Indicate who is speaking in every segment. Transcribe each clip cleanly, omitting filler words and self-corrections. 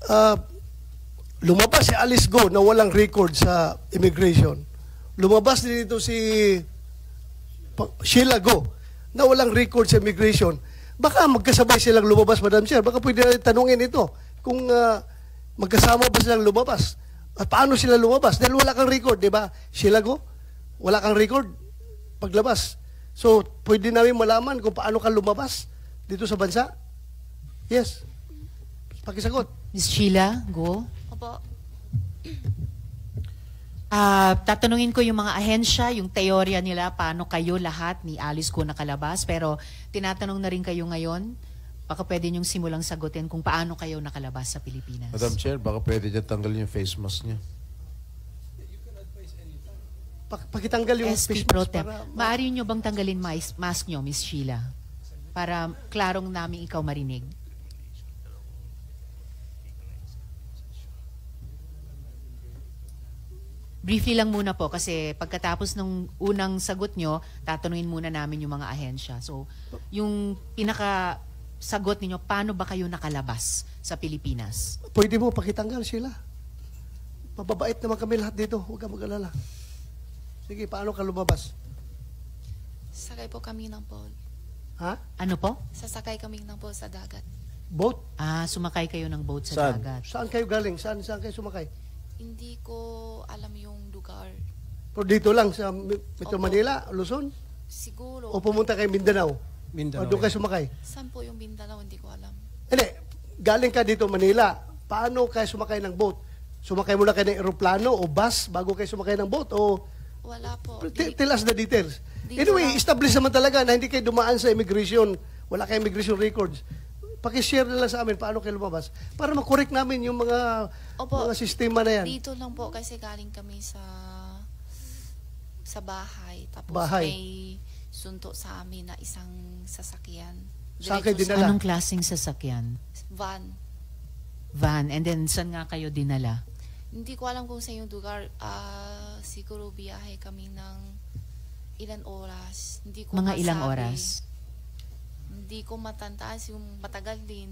Speaker 1: ah, lumabas si Alice Go na walang record sa immigration. Lumabas din dito si Sheila Go na walang record sa immigration. Baka magkasabay silang lumabas, Madam Chair. Baka pwede natin tanungin ito kung magkasama ba silang lumabas. At paano sila lumabas? Dahil wala kang record, di ba? Sheila Go, wala kang record paglabas. So, pwede namin malaman kung paano ka lumabas dito sa bansa? Yes. Pakisagot.
Speaker 2: Ms. Sheila, go.
Speaker 3: Opo.
Speaker 2: Tatanungin ko yung mga ahensya, yung teorya nila, paano kayo lahat ni Alice Go nakalabas. Pero tinatanong na rin kayo ngayon, baka pwede niyong simulang sagutin kung paano kayo nakalabas sa Pilipinas.
Speaker 4: Madam Chair, baka pwede niya tanggalin yung face mask niya.
Speaker 1: Pakitanggal yung
Speaker 2: SP
Speaker 1: face
Speaker 2: Pro
Speaker 1: mask
Speaker 2: Tem.
Speaker 1: para...
Speaker 2: Maaari niyo bang tanggalin mask niyo, Ms. Sheila? Para klarong namin ikaw marinig. Briefly lang muna po kasi pagkatapos ng unang sagot nyo, tatanungin muna namin yung mga ahensya. So, yung pinaka-sagot ninyo, paano ba kayo nakalabas sa Pilipinas?
Speaker 1: Pwede mo pakitanggal sila. Mababait naman kami lahat dito. Huwag ka mag-alala. Sige, paano ka lumabas?
Speaker 3: Sakay po kami ng boat.
Speaker 1: Ha?
Speaker 2: Ano po?
Speaker 3: Sasakay kami ng boat sa dagat.
Speaker 1: Boat?
Speaker 2: Sumakay kayo ng boat sa
Speaker 4: Saan?
Speaker 2: dagat.
Speaker 1: Saan kayo galing? Saan kayo sumakay?
Speaker 3: Hindi ko alam yung lugar.
Speaker 1: Pero dito lang sa Metro
Speaker 3: Opo.
Speaker 1: Manila, Luzon?
Speaker 3: Siguro.
Speaker 1: O pumunta kayo Mindanao?
Speaker 5: Mindanao.
Speaker 1: O doon kayo sumakay?
Speaker 3: Saan po yung Mindanao? Hindi ko alam.
Speaker 1: Hindi. Galing ka dito Manila. Paano kayo sumakay ng boat? Sumakay muna kayo ng eroplano o bus bago kayo sumakay ng boat? O
Speaker 3: Wala po.
Speaker 1: tell us the details.
Speaker 3: Dito
Speaker 1: Anyway,
Speaker 3: lang.
Speaker 1: establish naman talaga na hindi kayo dumaan sa immigration. Wala kayong immigration records. Pakishare na lang sa amin paano kayo lumabas para makorek namin yung mga
Speaker 3: Opo.
Speaker 1: mga sistema na yan.
Speaker 3: Dito lang po kasi galing kami sa bahay. Tapos
Speaker 1: Bahay.
Speaker 3: may sunto sa amin na isang sasakyan.
Speaker 1: Saan kayo
Speaker 3: Diretso
Speaker 1: dinala?
Speaker 2: Anong klaseng sasakyan?
Speaker 3: Van.
Speaker 2: Van. And then, saan nga kayo dinala?
Speaker 3: Hindi ko alam kung sa yung lugar. Siguro biyahe kami ng ilan oras. Hindi ko
Speaker 2: Mga ilang
Speaker 3: masabi.
Speaker 2: oras?
Speaker 3: Hindi ko matantaas yung matagal din.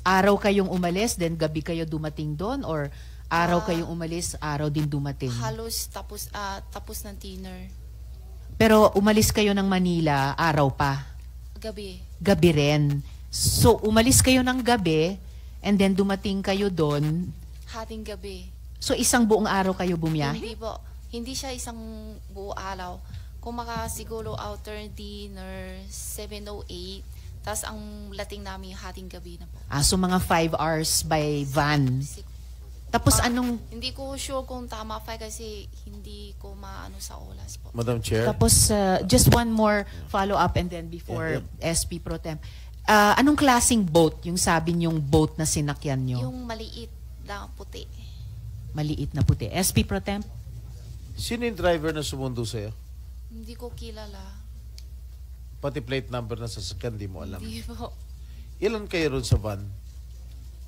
Speaker 2: Araw kayong umalis, then gabi kayo dumating doon? Or araw
Speaker 3: Ah,
Speaker 2: kayong umalis, araw din dumating?
Speaker 3: Halos tapos ng dinner.
Speaker 2: Pero umalis kayo ng Manila, araw pa?
Speaker 3: Gabi.
Speaker 2: Gabi rin. So, umalis kayo ng gabi, and then dumating kayo doon.
Speaker 3: Hating gabi.
Speaker 2: So, isang buong araw kayo
Speaker 3: Hindi
Speaker 2: bumiyahe?
Speaker 3: po. Hindi siya isang buo araw. Kung siguro outer dinner, 7:08. Tapos ang lating namin hating gabi na po.
Speaker 2: So mga 5 hours by van.
Speaker 3: Sig-
Speaker 2: Tapos anong,
Speaker 3: Hindi ko sure kung tama pa kasi hindi ko maano sa oras po.
Speaker 4: Madam Chair.
Speaker 2: tapos just one more follow-up and then before SP Pro Tem. Anong klaseng boat yung sabi niyong boat na sinakyan niyo?
Speaker 3: Yung maliit na puti.
Speaker 2: Maliit na puti. SP Pro Tem?
Speaker 4: Sino yung driver na sumundo sa'yo?
Speaker 3: Hindi ko kilala.
Speaker 4: Pati plate number na sasakyan, di mo alam.
Speaker 3: Hindi po.
Speaker 4: Ilan kayo ron sa van?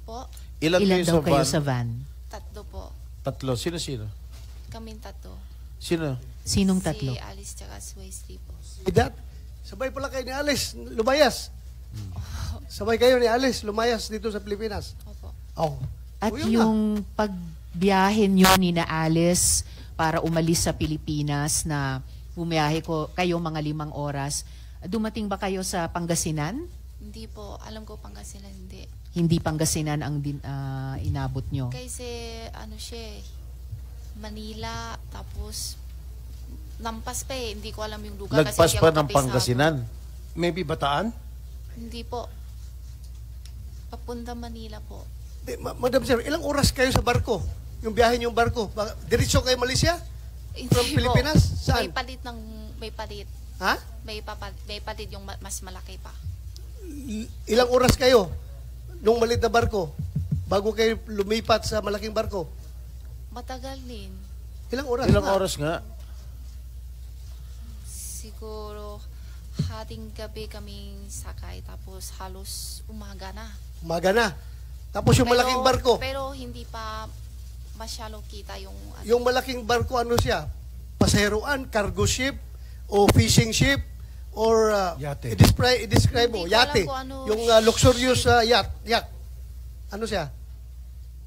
Speaker 3: Po,
Speaker 4: Ilan,
Speaker 2: Ilan
Speaker 4: kayo
Speaker 2: daw
Speaker 4: sa
Speaker 2: kayo
Speaker 4: van?
Speaker 2: sa van?
Speaker 3: tatlo po.
Speaker 4: Tatlo. Sino-sino?
Speaker 3: Kaming tatlo.
Speaker 4: Sino?
Speaker 2: Sinong tatlo?
Speaker 3: Si Alice tsaka si Wesley po.
Speaker 1: That, sabay pala kayo ni Alice, lumayas. Sabay kayo ni Alice, lumayas dito sa Pilipinas.
Speaker 3: Opo.
Speaker 1: Oh.
Speaker 2: At
Speaker 1: O, yun
Speaker 2: yung pagbiyahe nyo ni na Alice para umalis sa Pilipinas na bumiyahe kayo mga 5 oras, dumating ba kayo sa Pangasinan?
Speaker 3: Hindi po. Alam ko Pangasinan hindi.
Speaker 2: Hindi Pangasinan ang inabot nyo.
Speaker 3: Kasi ano siya eh, Manila, tapos lampas pa eh. Hindi ko alam yung lugar.
Speaker 4: Lagpas
Speaker 3: kasi
Speaker 4: pa
Speaker 3: hindi ako
Speaker 4: ng
Speaker 3: kabisado.
Speaker 4: Pangasinan.
Speaker 5: Maybe Bataan?
Speaker 3: Hindi po. Papunta Manila po.
Speaker 1: Madam Sir, ilang oras kayo sa barko? Yung biyahe niyong barko? Diretso kayo Malaysia? From
Speaker 3: Hindi po.
Speaker 1: Pilipinas? Saan?
Speaker 3: May palit.
Speaker 1: Ha?
Speaker 3: May palit yung mas malaki pa.
Speaker 1: Ilang oras kayo nung maliit na barko bago kayo lumipat sa malaking barko?
Speaker 3: Matagal din.
Speaker 1: Ilang oras?
Speaker 4: Ilang
Speaker 1: nga?
Speaker 4: oras nga?
Speaker 3: Siguro hating gabi kaming sakay tapos halos umaga na.
Speaker 1: Umaga na. Tapos yung malaking barko,
Speaker 3: Pero hindi pa masyalo kita yung
Speaker 1: yung malaking barko ano siya? Pasaheroan, cargo ship, o fishing ship, or
Speaker 5: Yate.
Speaker 1: i-describe mo,
Speaker 3: Hindi ko alam
Speaker 1: yate.
Speaker 3: kung ano
Speaker 1: Yung luxurious yacht. Ano siya?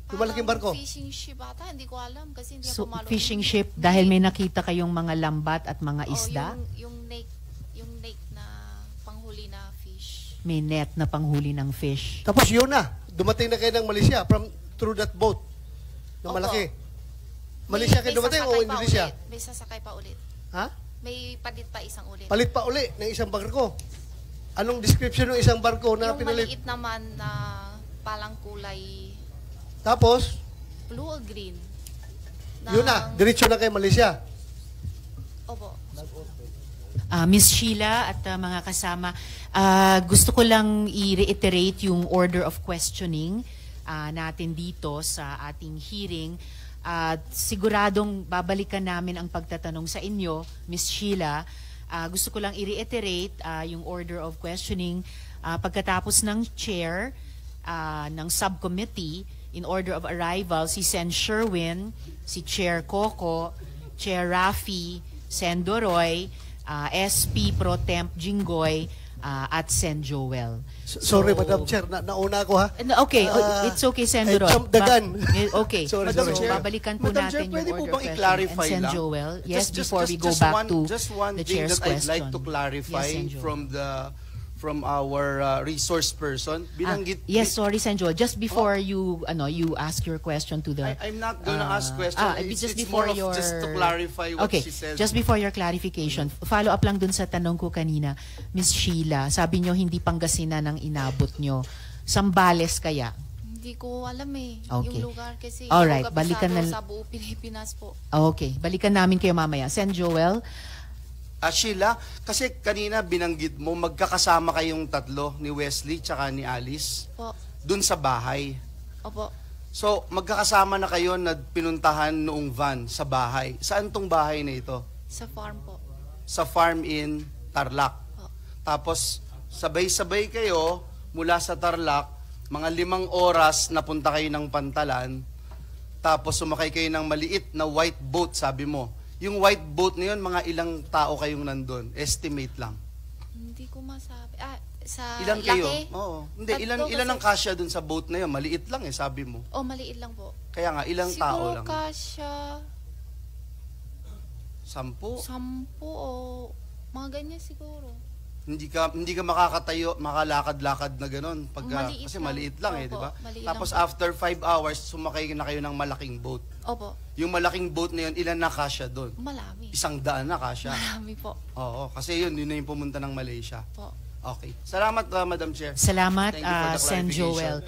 Speaker 1: Yung malaking barko?
Speaker 3: Parang fishing ship ata, hindi ko alam kasi hindi
Speaker 2: So,
Speaker 3: ako malo.
Speaker 2: fishing ship, dahil may nakita kayong mga lambat at mga isda,
Speaker 3: Yung lake na panghuli na fish.
Speaker 2: may net na panghuli ng fish.
Speaker 1: Tapos yun na, dumating na kayo ng Malaysia through that boat na
Speaker 3: Opo.
Speaker 1: malaki. Malaysia kayo dumating o
Speaker 3: sasakay pa
Speaker 1: Indonesia?
Speaker 3: ulit. May sasakay pa ulit.
Speaker 1: Ha?
Speaker 3: May palit pa isang ulit.
Speaker 1: Palit pa uli ng isang barko. Anong description ng isang barko na
Speaker 3: yung
Speaker 1: pinalit?
Speaker 3: maliit naman na palang kulay
Speaker 1: Tapos,
Speaker 3: blue or green.
Speaker 1: yun na, diretso na kayo Malaysia.
Speaker 3: Opo.
Speaker 2: Miss Sheila at mga kasama, gusto ko lang i-reiterate yung order of questioning natin dito sa ating hearing. Siguradong babalikan namin ang pagtatanong sa inyo, Miss Sheila. Gusto ko lang i-reiterate yung order of questioning pagkatapos ng chair ng subcommittee. In order of arrival, si Sen Sherwin, si Chair Coco, Chair Rafi, Sen Doroy, SP Pro Temp Jinggoy, at Sen Joel.
Speaker 1: Sorry, Madam Chair, nauna ako ha.
Speaker 2: Okay, it's okay, Sen
Speaker 1: I
Speaker 2: Doroy.
Speaker 1: jumped the gun.
Speaker 2: Okay,
Speaker 1: Sorry,
Speaker 2: so
Speaker 1: sorry.
Speaker 2: babalikan po
Speaker 5: Madam
Speaker 2: natin
Speaker 5: Chair, pwede
Speaker 2: yung
Speaker 5: po
Speaker 2: order of
Speaker 5: bang
Speaker 2: questioning.
Speaker 5: i-clarify
Speaker 2: And Sen
Speaker 5: lang?
Speaker 2: Joel, yes, before we go
Speaker 5: just
Speaker 2: back to
Speaker 5: just one
Speaker 2: the
Speaker 5: thing
Speaker 2: chair's
Speaker 5: that I'd like
Speaker 2: question.
Speaker 5: to clarify
Speaker 2: Yes, Sen Joel.
Speaker 5: from our resource person. Binanggit
Speaker 2: Yes, sorry, Sen Joel. Just before you ask your question to the...
Speaker 5: I'm not gonna ask question. It's
Speaker 2: just
Speaker 5: more
Speaker 2: before
Speaker 5: of
Speaker 2: your...
Speaker 5: just to clarify what
Speaker 2: Okay,
Speaker 5: she said.
Speaker 2: just before your clarification, follow up lang dun sa tanong ko kanina, Miss Sheila, sabi nyo hindi Pangasinan ang inabot nyo. Sambales kaya?
Speaker 3: Hindi ko alam eh.
Speaker 2: Okay.
Speaker 3: Yung lugar kasi
Speaker 2: Alright,
Speaker 3: yung
Speaker 2: balikan
Speaker 3: kabisado
Speaker 2: na-
Speaker 3: sa buong Pilipinas po.
Speaker 2: Okay, balikan namin kayo mamaya. Sen Joel,
Speaker 5: Sheila, kasi kanina binanggit mo, magkakasama kayong tatlo, ni Wesley tsaka ni Alice,
Speaker 3: Po.
Speaker 5: dun sa bahay.
Speaker 3: Opo.
Speaker 5: So, magkakasama na kayo na pinuntahan noong van sa bahay. Saan tong bahay na ito?
Speaker 3: Sa farm po.
Speaker 5: Sa farm in Tarlac.
Speaker 3: Po.
Speaker 5: Tapos, sabay-sabay kayo mula sa Tarlac, mga 5 oras napunta kayo ng Pantalan, tapos sumakay kayo ng maliit na white boat, sabi mo. Yung white boat na yun, mga ilang tao kayong nandun? Estimate lang.
Speaker 3: Hindi ko masabi. Sa
Speaker 5: Ilan kayo?
Speaker 3: laki?
Speaker 5: Oo. Hindi,
Speaker 3: Tatlo
Speaker 5: ilan ang
Speaker 3: kasi-
Speaker 5: kasya dun sa boat na yun? Maliit lang sabi mo.
Speaker 3: Oh, maliit lang po.
Speaker 5: Kaya nga, ilang tao lang?
Speaker 3: Siguro kasya
Speaker 5: 10?
Speaker 3: 10 o mga ganyan siguro.
Speaker 5: Hindi ka makakatayo, makalakad-lakad na gano'n
Speaker 3: Maliit
Speaker 5: kasi
Speaker 3: lang.
Speaker 5: maliit lang di
Speaker 3: Opo,
Speaker 5: ba?
Speaker 3: maliit
Speaker 5: Tapos
Speaker 3: lang po.
Speaker 5: after 5 hours, sumakay na kayo ng malaking boat.
Speaker 3: Opo.
Speaker 5: Yung malaking boat na yun, ilan na kasya doon?
Speaker 3: Marami.
Speaker 5: 100 na kasya.
Speaker 3: Marami po.
Speaker 5: Oo, kasi yun na yung pumunta ng Malaysia.
Speaker 3: Po.
Speaker 5: Okay. Salamat, Madam Chair.
Speaker 2: salamat,
Speaker 5: Thank you for the
Speaker 2: Sen
Speaker 5: clarification.
Speaker 2: Joel.